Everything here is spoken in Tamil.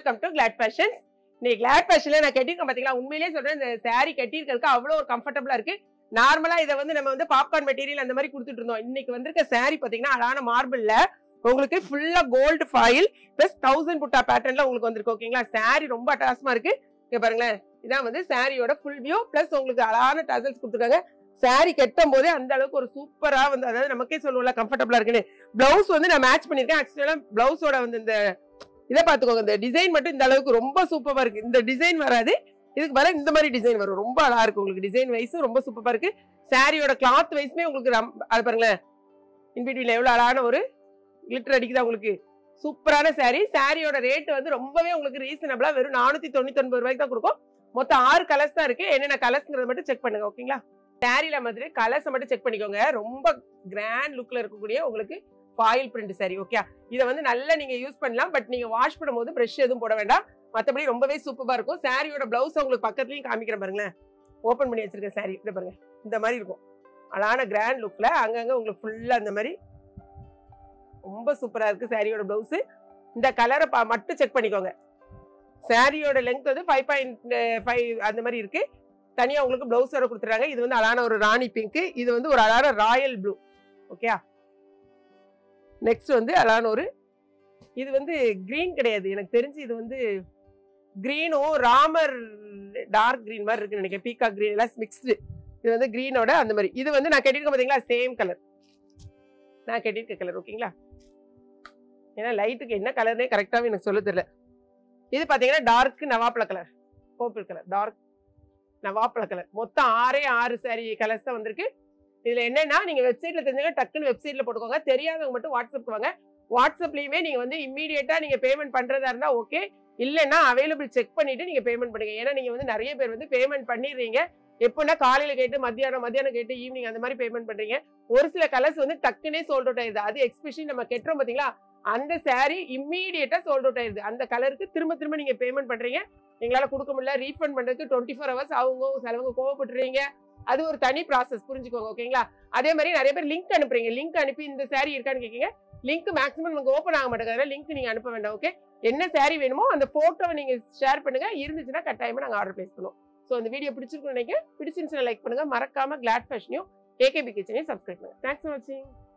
Welcome to glad fashions. இன்னைக்கு கிளாட் ஃபேஷன்ல நான் கட்டியிருக்கேன் பாத்தீங்களா, உண்மையிலேயே சொல்றேன் இந்த saree கட்டியிருக்கிறதுக்கு அவ்வளோ ஒரு கம்ஃபர்டபுளா இருக்கு. நார்மலா இதை வந்து நம்ம வந்து பாப்கார்ன் மெட்டீரியல் அந்த மாதிரி கொடுத்துட்டு இருந்தோம். இன்னைக்கு வந்திருக்க saree பாத்தீங்கன்னா அழகான மார்பிள்ல உங்களுக்கு ஃபுல்லா கோல்டு ஃபாயில் பிளஸ் 1000 புட்டா பேட்டர்ன்ல உங்களுக்கு வந்திருக்கு. ஓகேங்களா, saree ரொம்ப அட்டகாசமா இருக்கு. இங்க பாருங்களேன், இதான் வந்து சாரியோட ஃபுல் வியூ பிளஸ் உங்களுக்கு அழகான டசல்ஸ் கொடுத்துருக்காங்க. சாரி கட்டும் போதே அந்த அளவுக்கு ஒரு சூப்பரா வந்து, அதாவது நமக்கே சொல்லுவோம்ல கம்ஃபர்டபுளா இருக்குன்னு. பிளவுஸ் வந்து நான் மேட்ச் பண்ணிருக்கேன். ஆக்சுவலா பிளவுஸோட வந்து இந்த இதை பார்த்துக்கோங்க, இந்த டிசைன் மட்டும் இந்த அளவுக்கு ரொம்ப சூப்பரா இருக்கு. இந்த டிசைன் வராது, இதுக்கு மேல இந்த மாதிரி டிசைன் வரும். ரொம்ப அழகா இருக்கு உங்களுக்கு, டிசைன் வைஸும் ரொம்ப சூப்பரா இருக்கு. சாரியோட கிளாத் வைஸ்மே உங்களுக்கு அது பாருங்களேன், இன்பிட்வீன்ல எவ்வளவு அழகான ஒரு கிளிட்டர் அடிக்குதா உங்களுக்கு. சூப்பரான சாரி. சாரியோட ரேட் வந்து ரொம்பவே உங்களுக்கு ரீசனபிளா வெறும் 499 ரூபாய்க்கு தான் கொடுக்கும். மொத்தம் 6 கலர்ஸ் தான் இருக்கு. என்னென்ன கலர்ஸ்ங்கிறத மட்டும் செக் பண்ணுங்க. ஓகேங்களா, சாரியில மாதிரி கலர்ஸை மட்டும் செக் பண்ணிக்கோங்க. ரொம்ப கிராண்ட் லுக்ல இருக்கக்கூடிய உங்களுக்கு ஃபாயில் பிரிண்ட் சாரி. ஓகே, இதை வந்து நல்லா நீங்க யூஸ் பண்ணலாம். பட் நீங்க வாஷ் பண்ணும்போது பிரஷ் எதுவும் போட வேண்டாம். மற்றபடி ரொம்பவே சூப்பரா இருக்கும். சாரியோட பிளவுஸ் உங்களுக்கு பக்கத்துலயும் காமிக்கிறேன் பாருங்களேன். ஓப்பன் பண்ணி வச்சிருக்க சாரி இப்படி பாருங்க, இந்த மாதிரி இருக்கும். அழகான கிராண்ட் லுக்ல அங்கங்க உங்களுக்கு ஃபுல்லா அந்த மாதிரி ரொம்ப சூப்பரா இருக்கு சாரியோட பிளவுஸ். இந்த கலரை மட்டும் செக் பண்ணிக்கோங்க. சாரியோட லெங்த் வந்து 5.5 அந்த மாதிரி இருக்கு. தனியா உங்களுக்கு பிளவுஸோட கொடுத்துறாங்க. இது வந்து அழகான ஒரு ராணி பிங்க், இது வந்து ஒரு அழகான ராயல் ப்ளூ. ஓகே, நெக்ஸ்ட் வந்து அழகான ஒரு, இது வந்து கிரீன் கிடையாது எனக்கு தெரிஞ்சு, இது வந்து கிரீனும் ராமர் டார்க் கிரீன் மாதிரி இருக்குன்னு நினைக்கிறேன். பீகா கிரீன் எல்லாம் மிக்ஸ்டு. இது வந்து கிரீனோட அந்த மாதிரி. இது வந்து நான் கட்டியிருக்கேன் பாத்தீங்களா, சேம் கலர் நான் கட்டியிருக்க கலர். ஓகேங்களா, ஏன்னா லைட்டுக்கு என்ன கலர்னே கரெக்டாவே எனக்கு சொல்ல தெரியல. இது பாத்தீங்கன்னா டார்க் நவாப்பழ கலர், பர்பிள் கலர், டார்க் நவாப்பழ கலர். மொத்தம் 6 சாரி கலர்ஸ் தான் வந்திருக்கு. இதுல என்னன்னா, நீங்க வெப்சைட்ல தெரிஞ்சுங்க, டக்குன்னு வெப்சைட்ல போட்டுக்கோங்க. தெரியாதவங்க மட்டும் வாட்ஸ்அப் வாங்க. வாட்ஸ்அப்லயுமே நீங்க வந்து இம்மீடியட்டா நீங்க பேமெண்ட் பண்றதா இருந்தா ஓகே, இல்லைன்னா அவைலபிள் செக் பண்ணிட்டு நீங்க பேமெண்ட் பண்ணுங்க. ஏன்னா நீங்க வந்து நிறைய பேர் வந்து பேமெண்ட் பண்ணிடுறீங்க. எப்படின்னா காலையில கேட்டு மத்தியானம் கேட்டு ஈவினிங் அந்த மாதிரி பேமெண்ட் பண்றீங்க. ஒரு சில கலர்ஸ் வந்து டக்குனே சோல்ட் அவுட் ஆயிருது. அது எக்ஸ்பெஷலி நம்ம கெட்டுறோம் பாத்தீங்களா, அந்த சாரி இம்மீடியட்டா சோல்ட் அவுட் ஆயிருது. அந்த கலருக்கு திரும்ப நீங்க பேமெண்ட் பண்றீங்க. எங்களால கொடுக்க முடியல, ரீஃபண்ட் பண்றதுக்கு 24 ஹவர்ஸ் ஆகுங்க. சிலவங்க கோவப்பட்டுறீங்க, அது ஒரு தனி ப்ராசஸ், புரிஞ்சுக்கோங்க. ஓகேங்களா, அதே மாதிரி நிறைய பேர் லிங்க் அனுப்புறீங்க. லிங்க் அனுப்பி இந்த சாரி இருக்கான்னு கேட்கீங்க. லிங்க் மேக்ஸிமம் நமக்கு ஓப்பன் ஆக மாட்டேங்குது. லிங்க் நீங்க அனுப்ப வேண்டாம். ஓகே, என்ன சாரி வேணுமோ அந்த போட்டோவை நீங்க ஷேர் பண்ணுங்க. இருந்துச்சுன்னா கட்டாயமா நாங்க ஆர்டர் பிளேஸ் பண்ணுவோம். ஸோ இந்த வீடியோ பிடிச்சிருக்குன்னு நினைக்கிறேன். பிடிச்சிருந்துச்சுன்னா லைக் பண்ணுங்க. மறக்காம கிளாட் ஃபேஷனையும் ஏகேபி கிச்சனையும் சப்ஸ்கிரைப் பண்ணுங்க. தேங்க்ஸ் ஃபார் வாட்சிங்.